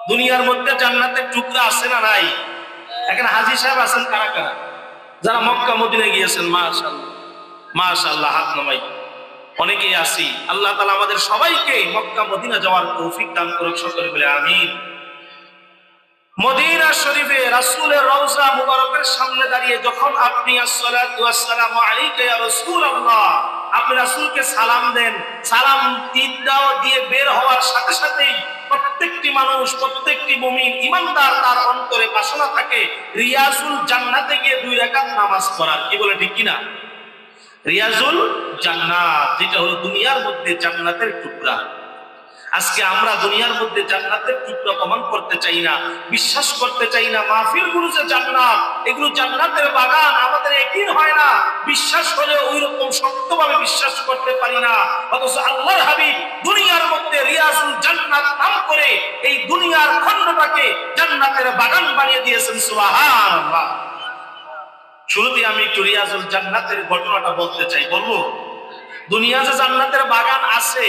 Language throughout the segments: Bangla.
দুনিয়ার মধ্যে জান্নাতের টুকরা আছে না নাই? এখানে হাজী সাহেব আছেন কারা কারা যারা মক্কা মদিনায় গিয়েছেন? মাশাআল্লাহ মাশাআল্লাহ, হাত নামাই। অনেকেই আছি। আল্লাহ তাআলা আমাদের সবাইকে মক্কা মদিনা যাওয়ার তৌফিক দান করুক, সকলে বলে আমিন। মদিনা শরীফে রাসূলের রওজা মুবারকের সামনে দাঁড়িয়ে যখন আপনি আসসালাতু ওয়াসসালামু আলাইকা ইয়া রাসূলুল্লাহ, আপনি রাসূলকে সালাম দেন, সালাম দিয়ে বের হওয়ার সাথে সাথেই প্রত্যেকটি মানুষ, প্রত্যেকটি মুমিন ঈমানদার তার অন্তরে বাসনা থাকে রিয়াজুল জান্নাতে গিয়ে 2 রাকাত নামাজ পড়ার। কি বলে ঠিক কিনা? রিয়াজুল জান্নাত, যেটা হলো দুনিয়ার মধ্যে জান্নাতের টুকরা। আজকে আমরা দুনিয়ার মধ্যে জান্নাতের টুকরা প্রমাণ করতে চাই না, বিশ্বাস করতে চাই না মাহফিল গুলো যে জান্নাত, এগুলো জান্নাতের বাগান আমাদের একদিন হয় না, বিশ্বাস হলে ওই রকম শক্তভাবে বিশ্বাস করতে পারি না। অথচ আল্লাহর হাবিব দুনিয়ার মধ্যে রিয়াজুল জান্নাত নাম করে এই দুনিয়ার খণ্ডটাকে জান্নাতের বাগান বানিয়ে দিয়েছেন। সুবহানাল্লাহ। শুরুতে আমি একটু রিয়াজুল জান্নাতের ঘটনাটা বলতে চাই। বলবো? দুনিয়া যে জান্নাতের বাগান আছে,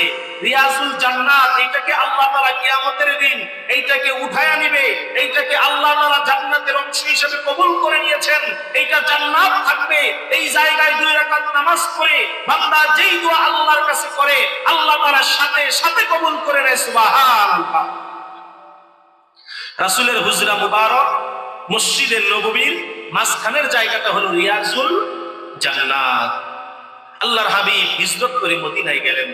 রিয়াজুল জান্নাত, এইটাকে আল্লাহ তাআলা কিয়ামতের দিন এইটাকে উঠায়া নিবে, এইটাকে আল্লাহ তাআলা জান্নাতের অংশ হিসেবে কবুল করে নিয়েছেন। এইটা জান্নাত থাকবে। এই জায়গায় 2 রাকাত নামাজ পড়ে বান্দা যেই দোয়া আল্লাহর কাছে করে, আল্লাহ তাআলা সাথে সাথে কবুল করে নেয়। সুবহানাল্লাহ। রাসূলের হুজরা মুবারক মসজিদে নববীর মাঝখানের জায়গাটা হলো রিয়াজুল জান্নাত। আল্লাহর হাবিব হিজরত করে মদিনায় গেলেন।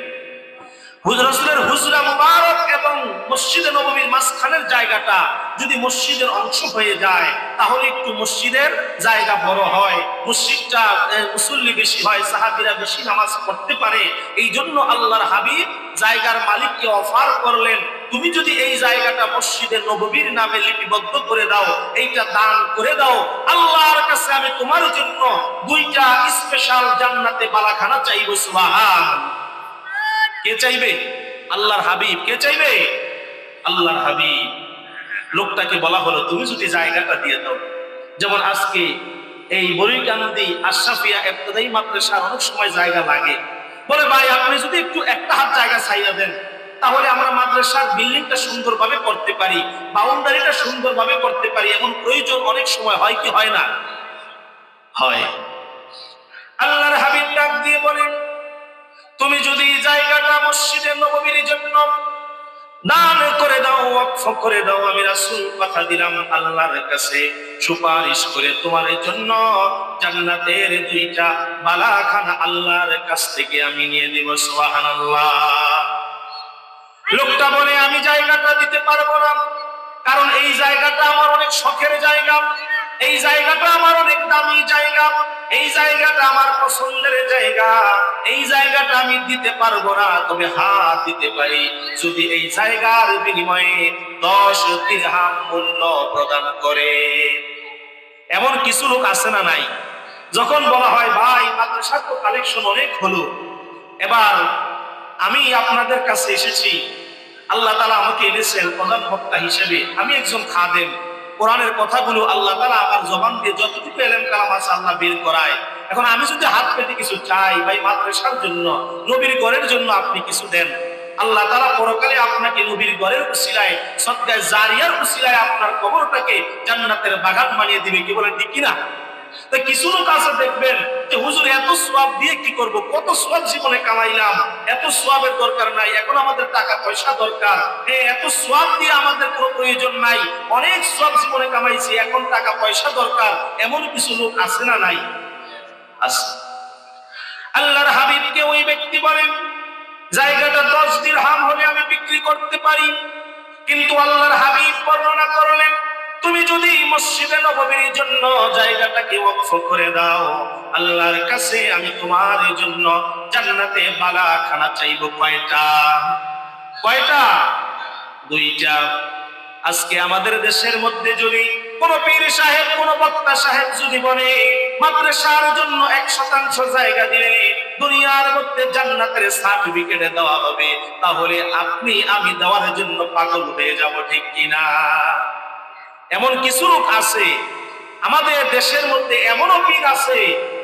রাসূলের হুজরা মুবারক এবং মসজিদে নববীর মাঝখানের জায়গাটা যদি মসজিদের অংশ হয়ে যায়, তাহলে একটু মসজিদের জায়গা বড় হয়, মসজিদটা মুসল্লি বেশি হয়, সাহাবীরা বেশি নামাজ পড়তে পারে। এই জন্য আল্লাহর হাবিব জায়গার মালিককে অফার করলেন, তুমি যদি এই জায়গাটা মসজিদে নববীর নামে লিপিবদ্ধ করে দাও, এইটা দান করে দাও, আল্লাহর কাছে আমি তোমার জন্য 2টা স্পেশাল জান্নাতে বালাখানা চাইব। সুবহানাল্লাহ। কে চাইবে? আল্লাহর হাবিব। কে চাইবে? আল্লাহর হাবিব। লোকটাকে বলা হলো, তুমি যদি জায়গাটা দিয়ে দাও। যেমন আজকে এই বরিকান্দি আশরাফিয়া ইবতেদায়ী মাদ্রাসার অনেক সময় জায়গা লাগে, বলে ভাই আপনি যদি একটু একটা হাত জায়গা ছাইয়া দেন, তাহলে আমরা মাদ্রাসার বিল্ডিংটা সুন্দরভাবে করতে পারি, বাউন্ডারিটা সুন্দরভাবে করতে পারি। এমন প্রয়োজন অনেক সময় হয় কি হয় না? হয়। আল্লাহর হাবিব ডাক দিয়ে বলেন, তুমি যদি জায়গাটা মসজিদে নববীর জন্য দান করে দাও, ওয়াকফ করে দাও, আমি রাসূল কথা দিলাম আল্লাহর কাছে সুপারিশ করে তোমার জন্য জান্নাতের 2টা বালাখানা আল্লাহর কাছ থেকে আমি নিয়ে দেব। সুবহানাল্লাহ। লোকটা বলে, আমি জায়গাটা দিতে পারবো না, কারণ এই জায়গাটা আমার অনেক শখের জায়গা, এই জায়গাটা আমার অনেক দামি জায়গা, এই জায়গাটা আমার পছন্দের জায়গা, এই জায়গাটা আমি দিতে পারবো না। তবে হাত দিতে পারি যদি এই জায়গার বিনিময়ে 10 দিরহাম মূল্য প্রদান করে। এমন কিছু লোক আছে না নাই? যখন বলা হয় ভাই মাদ্রাসার তো কালেকশন অনেক হলো, এবার আমি আপনাদের কাছে এসেছি, আল্লাহ তাআলা আমাকে এনেছেন প্রধান বক্তা হিসেবে, আমি একজন খাদেম, কোরআনের কথাগুলো আল্লাহ তাআলা আমার জবান দিয়ে যতটুকু ইলম কালাম আছে আল্লাহ বের করায়। এখন আমি যদি হাত পেতে কিছু চাই, ভাই মাদ্রাসার জন্য, নবীর ঘরের জন্য আপনি কিছু দেন, আল্লাহ তাআলা পরকালে আপনাকে নবীর ঘরের উসিলায়, সদকায়ে জারিয়ার উসিলায় আপনার কবরটাকে জান্নাতের বাগান বানিয়ে দিবে। কি বলেন ঠিক কিনা? তো কিছু লোক আছে দেখবেন যে হুজুর এত সওয়াব দিয়ে কি করব, কত সওয়াব জীবনে কামাইলাম, এত সওয়াবের দরকার নাই, এখন আমাদের টাকা পয়সা দরকার, এত সওয়াব দিয়ে আমাদের কোনো প্রয়োজন নাই, অনেক সওয়াব জীবনে কামাইছি, এখন টাকা পয়সা দরকার। এমন কিছু লোক আছে না নাই? আছে। আল্লাহর হাবিবকে ওই ব্যক্তি বলেন, জায়গাটা 10 দিরহাম হলে আমি বিক্রি করতে পারি, কিন্তু আল্লাহর হাবিব বর্ণনা করলেন, তুমি যদি মসজিদে নববীর জন্য জায়গাটাকে ওয়াকফ করে দাও, আল্লাহর কাছে আমি তোমার জন্য জান্নাতে বালাখানা চাইব। কয়টা? কয়টা? 2টা। আজকে আমাদের দেশের মধ্যে যদি কোন পীর সাহেব, কোন বক্তা সাহেব যদি বলে মাদ্রাসার জন্য 1% জায়গা দিলে দুনিয়ার মধ্যে জান্নাতের সার্টিফিকেট দেওয়া হবে, তাহলে আপনি আমি দেওয়ার জন্য পাগল হয়ে যাব। ঠিক কিনা? এমন কিছু লোক আছে আমাদের দেশের মধ্যে, এমনও পীর আছে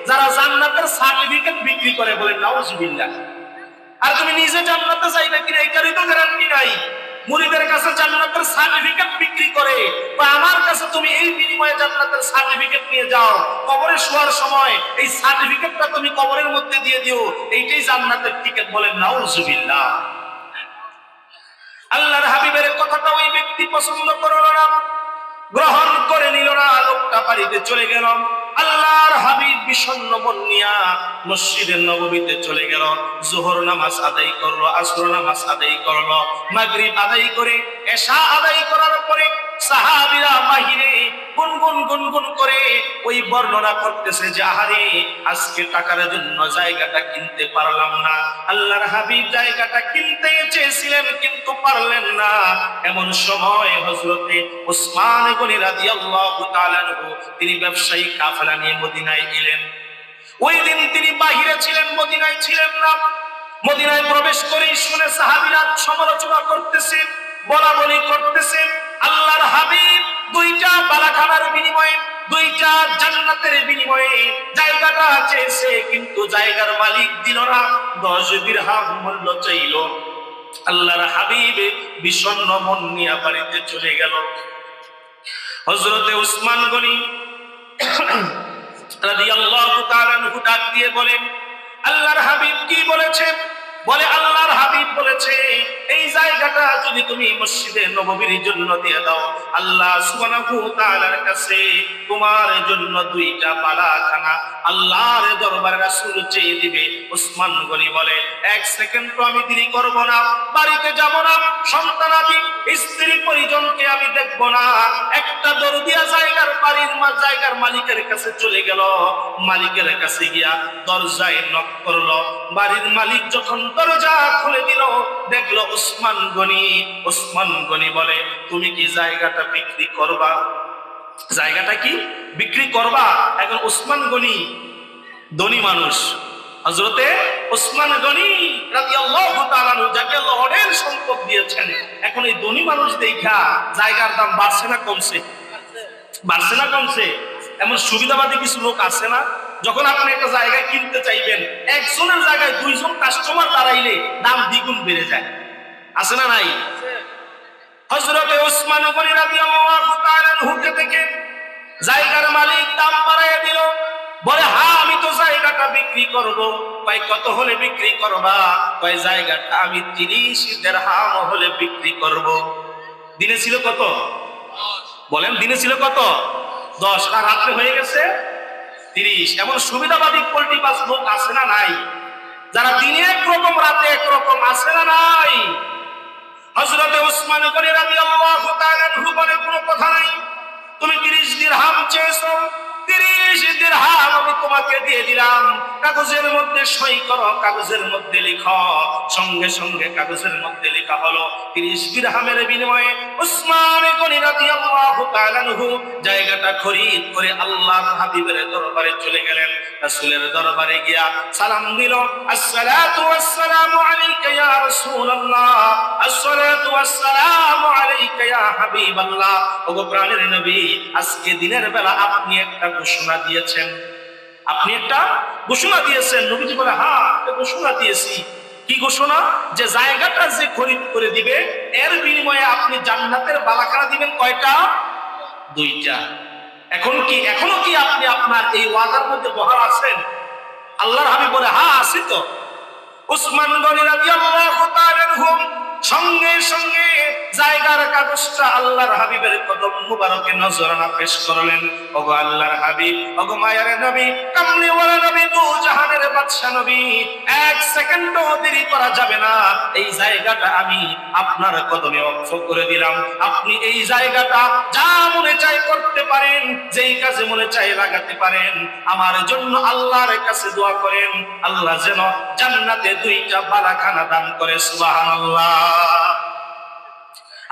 যারা জান্নাতের সার্টিফিকেট বিক্রি করে। বলেন নাউজুবিল্লাহ। আর তুমি নিজে জান্নাতে যাইবে কিনা এটারই তো গ্যারান্টি নাই। মুরিদের কাছে জান্নাতের সার্টিফিকেট বিনিময়ে জান্নাতের সার্টিফিকেট নিয়ে যাও, কবরে শোয়ার সময় এই সার্টিফিকেটটা তুমি কবরের মধ্যে দিয়ে দিও, এইটাই জান্নাতের টিকিট। বলেন নাউজুবিল্লাহ। আল্লাহর হাবিবের কথাটা ওই ব্যক্তি পছন্দ করলো না, গ্রহণ করে নিল না, লোকটা বাড়িতে চলে গেল। আল্লাহর হাবিব বিষণ্ণ মন নিয়া মসজিদের নববীতে চলে গেল। যোহর নামাজ আদায় করলো, আসর নামাজ আদায় করলো, মাগরিব আদায় করে এশা আদায় করার পরে সাহাবীরা বাহিরে গুনগুন গুনগুন করে ওই বর্ণনা করতেছে যে আহারে আজকে টাকার জন্য জায়গাটা কিনতে পারলাম না। আল্লাহর হাবিব জায়গাটা কিনতে চেয়েছিলেন কিন্তু পারলেন না। এমন সময় হযরতে উসমান গনি রাদিয়াল্লাহু তাআলা আনহু তিনি ব্যবসায়িক কাফেলা নিয়ে মদিনায় এলেন। ওই দিন তিনি বাহিরে ছিলেন, মদিনায় ছিলেন না। মদিনায় প্রবেশ করেই শুনে সাহাবীরা সমালোচনা করতেছেন, বলাবলি করতেছেন। আল্লাহর হাবিব দুইটা বালাখানার বিনিময়ে, দুইটা জান্নাতের বিনিময়ে জায়গাটা চেয়েছে, কিন্তু জায়গার মালিক দিল না। 10 দিরহাম মূল্য চাইল। আল্লাহর হাবিব বিষণ্ণ মন নিয়ে বাড়িতে চলে গেল। হযরতে উসমান গনি রাদিয়াল্লাহু তাআলা আনহু ডাক দিয়ে বলেন, আল্লাহর হাবিব কি বলেছেন? বলে আল্লাহর হাবিব বলেছে এই জায়গাটা যদি তুমি মসজিদে নববীর জন্য দিয়ে দাও, আল্লাহ সুবহানাহু ওয়া তাআলার কাছে তোমার জন্য দুইটা বালাখানা আল্লাহর দরবারে রাসূল চেয়ে দিবে। উসমান গনি বলে এক সেকেন্ড তো আমি দেরি করব না, বাড়িতে যাব না, সন্তানাদি স্ত্রী পরিজনকে আমি দেখব না। একটা দরদিয়া জায়গার জায়গার মালিকের কাছে চলে গেল। মালিকের কাছে গিয়া দরজায় নক করলো। বাড়ির মালিক যখন দরজা খুলে দিল, দেখলো উসমান গনি। উসমান গনি বলে তুমি কি জায়গাটা বিক্রি করবা? জায়গাটা কি বিক্রি করবা? এখন উসমান গনি ধনী মানুষ, হযরতে উসমান গনি রাদিয়াল্লাহু তাআলা আনহু যাকে আল্লাহ অনেক সম্পদ দিয়েছেন, এখন এই ধনী মানুষ দেখা জায়গার দাম বাড়ছে না কমছে? বাড়ছে না কমছে? এমন সুবিধাবাদী কিছু লোক আছে না, যখন আপনি একটা জায়গায় কিনতে চাইবেন, একজনের জায়গায় দুইজন কাস্টমার দাঁড়াইলে দাম দ্বিগুণ বেড়ে যায়, আছে না নাই? হযরতে উসমান গনি রাদিয়াল্লাহু তাআলা আনহু থেকে জায়গার মালিক দাম বাড়ায় দিল। বলে হ্যাঁ আমি তো জায়গাটা বিক্রি করব। কয় কত হলে বিক্রি করবা? কয় জায়গাটা আমি 30 দিরহাম হলে বিক্রি করব। দিনে ছিল কত? বলেন দিনে ছিল কত? 10। আর রাত্রে হয়ে গেছে 30। এমন সুবিধাবাদী পল্টিপাস লোক আছে না নাই? যারা দিনে একরকম রাতে একরকম, আছে না নাই? হযরতে উসমান গনি রাদিয়াল্লাহু তাআলা আনহু বলে কোনো কথা নাই, তুমি 30 দিরহাম চেয়েছো, 30 দিরহাম আমি তোমাকে দিয়ে দিলাম। কাগজের মধ্যে সই করো, কাগজের মধ্যে লিখো। সঙ্গে সঙ্গে কাগজের মধ্যে লেখা হলো 30 দিরহামের বিনিময়ে উসমান গনি রাদিয়াল্লাহু তাআলা আনহু জায়গাটা খরিদ করে আল্লাহর হাবিবের দরবারে চলে গেলেন। রাসূলের দরবারে গিয়া সালাম দিল, আসসালাতু ওয়াসসালামু আলাইকা ইয়া রাসূলুল্লাহ, আসসালাতু ওয়াসসালামু আলাইকা ইয়া হাবিবাল্লাহ। ওগো প্রাণের নবী, আজকে দিনের বেলা আপনি একটা ঘোষণা দিয়েছেন। আপনি একটা ঘোষণা দিয়েছেন। নবীজি বলে হ্যাঁ একটা ঘোষণা দিয়েছি। কি ঘোষণা? যে জায়গাটা যে খরিদ করে দিবে এর বিনিময়ে আপনি জান্নাতের বালাখানা দিবেন। কয়টা? 2টা। এখনো কি আপনি আপনার এই ওয়াদার মধ্যে বহাল আছেন? আল্লাহর হাবিব বলে হ্যাঁ আছি তো। উসমান গনি রাদিয়াল্লাহু তাআলা আনহু সঙ্গে সঙ্গে জায়গার কাগজটা আল্লাহর হাবিবের কদম মুবারকে নজরানা পেশ করলেন। ওগো আল্লাহর হাবিব, ওগো মায়ার নবী, কামলিওয়ালা নবী, দু জাহানের বাদশা নবী, এক সেকেন্ডও দেরি করা যাবে না। এই জায়গাটা আমি আপনার কদমে ওয়াকফ করে দিলাম। আপনি এই জায়গাটা যা মনে চায় করতে পারেন, যেই কাজে মনে চায় লাগাতে পারেন। আমার জন্য আল্লাহর কাছে দোয়া করেন, আল্লাহ যেন জান্নাতে 2টা বালাখানা দান করে। সুবহানাল্লাহ।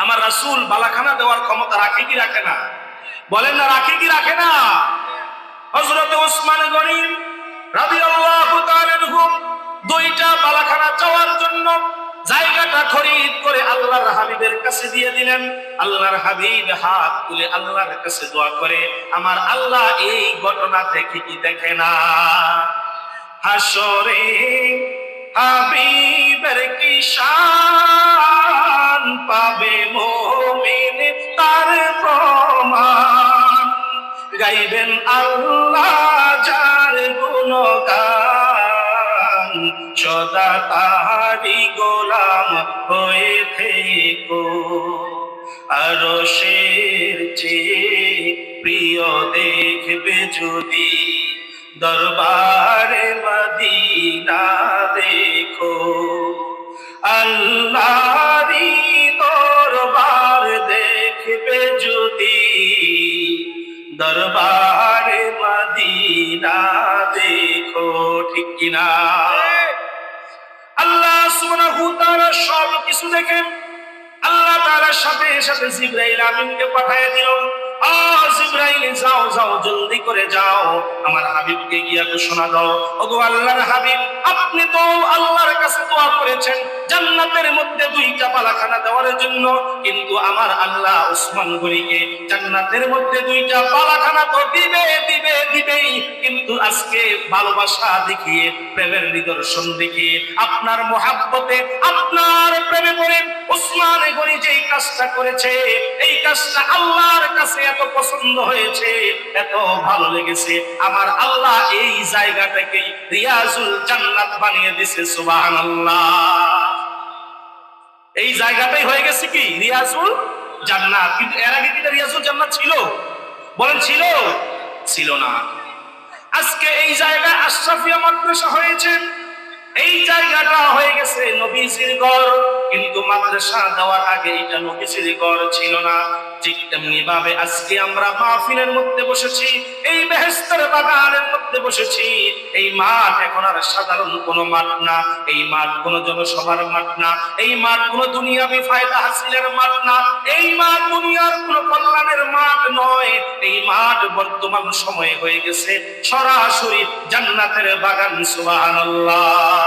আমার রাসূল বালাখানা দেওয়ার ক্ষমতা রাখে কি রাখে না? বলেন না রাখে কি রাখে না? হযরত উসমান গনি রাদিয়াল্লাহু তাআলা আনহু 2টা বালাখানা চাওয়ার জন্য জায়গাটা খরিদ করে আল্লাহর হাবিবের কাছে দিয়ে দিলেন। আল্লাহর হাবিব হাত তুলে আল্লাহর কাছে দোয়া করে, আমার আল্লাহ এই ঘটনা দেখে কি দেখে না? হাসরে হাবিবের কি শান পাবে মুমিন তার প্রমাণ, গাইবেন আল্লাহ যার গুণগান, সদা তাহারি গোলাম হয়ে থেকো। আরশের চেয়ে প্রিয় দেখবে যদি, দরবারে মদিনা দেখো। আল্লাহরি দরবার দেখবে যদি, দরবারে মদিনা দেখো। ঠিক কিনা? আল্লাহ সুবহানাহু ওয়া তাআলা সব কিছু দেখেন। আল্লাহ তাআলার সাথে সাথে জিবরাইল আমিনকে পাঠিয়ে দিল। জিবরাইল যাও যাও, জলদি করে যাও, আমার হাবিবকে গিয়া ঘোষণা দাও, ওগো আল্লাহর হাবিব, আপনি তো আল্লাহর কাছে দোয়া করেছেন জান্নাতের মধ্যে 2টা বালাখানা দেওয়ার জন্য, কিন্তু আমার আল্লাহ ওসমান গনিকে জান্নাতের মধ্যে 2টা বালাখানা তো দিবেই, কিন্তু আজকে ভালোবাসা দেখিয়ে, প্রেমের নিদর্শন দেখিয়ে, আপনার মহাব্বতে, আপনার প্রেমে পড়ে ওসমান গনি যেই কাজটা করেছে, এই কাজটা আল্লাহর কাছে এত পছন্দ হয়েছে, এত ভালো লেগেছে, আমার আল্লাহ এই জায়গাটাকে রিয়াজুল জান্নাত বানিয়ে দিয়েছে। সুবহানাল্লাহ। এই জায়গাটাই হয়ে গেছে কি রিয়াজুল জান্নাত। কিন্তু এর আগে কি রিয়াজুল জান্নাত ছিল? বলেন ছিল? ছিল না। আজকে এই জায়গায় আশরাফিয়া মাদ্রাসা হয়েছে, এই জায়গাটা হয়ে গেছে নবীজির ঘর, কিন্তু মাদ্রাসা দেওয়ার আগে এটা নবীজির ঘর ছিল না। ঠিক তেমনি ভাবে আজকে আমরা মাহফিলের মধ্যে বসেছি, এই বেহেশতের বাগানের মধ্যে বসেছি। এই মাঠ এখন আর সাধারণ কোনো মাঠ না, এই মাঠ কোনো জনসভার মাঠ না, এই মাঠ কোনো দুনিয়াবি ফায়দা হাসিলের মাঠ না, এই মাঠ দুনিয়ার কোনো কল্যাণের মাঠ নয়। এই মাঠ বর্তমান সময়ে হয়ে গেছে সরাসরি জান্নাতের বাগান। সুবহানাল্লাহ।